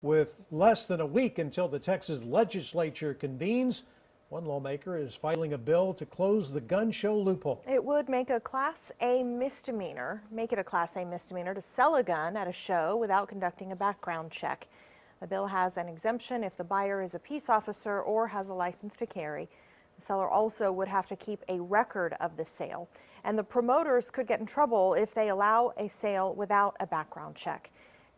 With less than a week until the Texas legislature convenes, one lawmaker is filing a bill to close the gun show loophole. It would make a Class A misdemeanor, to sell a gun at a show without conducting a background check. The bill has an exemption if the buyer is a peace officer or has a license to carry. The seller also would have to keep a record of the sale, and the promoters could get in trouble if they allow a sale without a background check.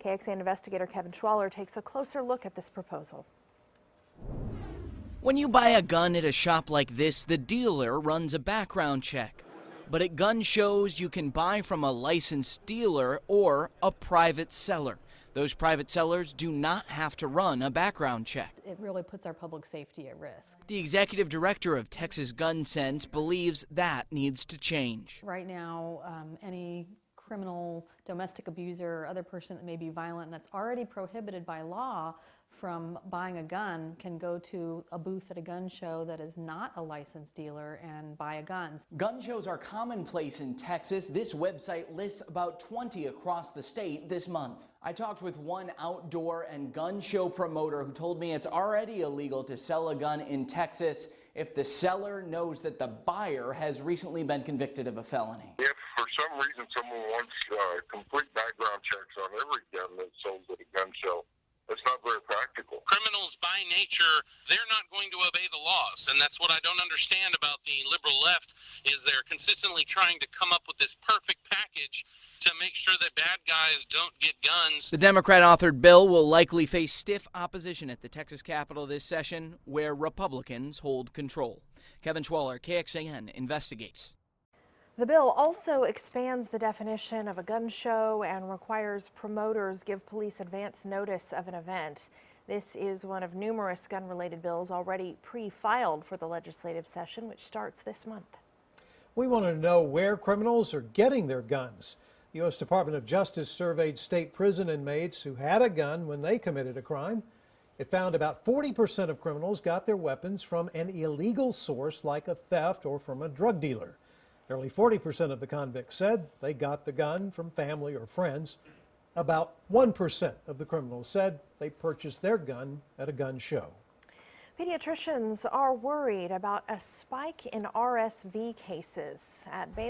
KXAN investigator Kevin Schwaller takes a closer look at this proposal. When you buy a gun at a shop like this, the dealer runs a background check. But at gun shows, you can buy from a licensed dealer or a private seller. Those private sellers do not have to run a background check. It really puts our public safety at risk. The executive director of Texas Gun Sense believes that needs to change. Right now, any criminal, domestic abuser, or other person that may be violent and that's already prohibited by law from buying a gun can go to a booth at a gun show that is not a licensed dealer and buy a gun. Gun shows are commonplace in Texas. This website lists about 20 across the state this month. I talked with one outdoor and gun show promoter who told me it's already illegal to sell a gun in Texas if the seller knows that the buyer has recently been convicted of a felony. If for some reason someone wants complete background checks on every gun that's sold at a gun show, it's not very practical. Criminals by nature, they're not going to obey the laws, and that's what I don't understand about the liberal left, is they're consistently trying to come up with this perfect package to make sure that bad guys don't get guns. The Democrat-authored bill will likely face stiff opposition at the Texas Capitol this session, where Republicans hold control. Kevin Schwaller, KXAN, investigates. The bill also expands the definition of a gun show and requires promoters give police advance notice of an event. This is one of numerous gun-related bills already pre-filed for the legislative session, which starts this month. We want to know where criminals are getting their guns. The U.S. Department of Justice surveyed state prison inmates who had a gun when they committed a crime. It found about 40% of criminals got their weapons from an illegal source like a theft or from a drug dealer. Nearly 40% of the convicts said they got the gun from family or friends. About 1% of the criminals said they purchased their gun at a gun show. Pediatricians are worried about a spike in RSV cases at Baylor.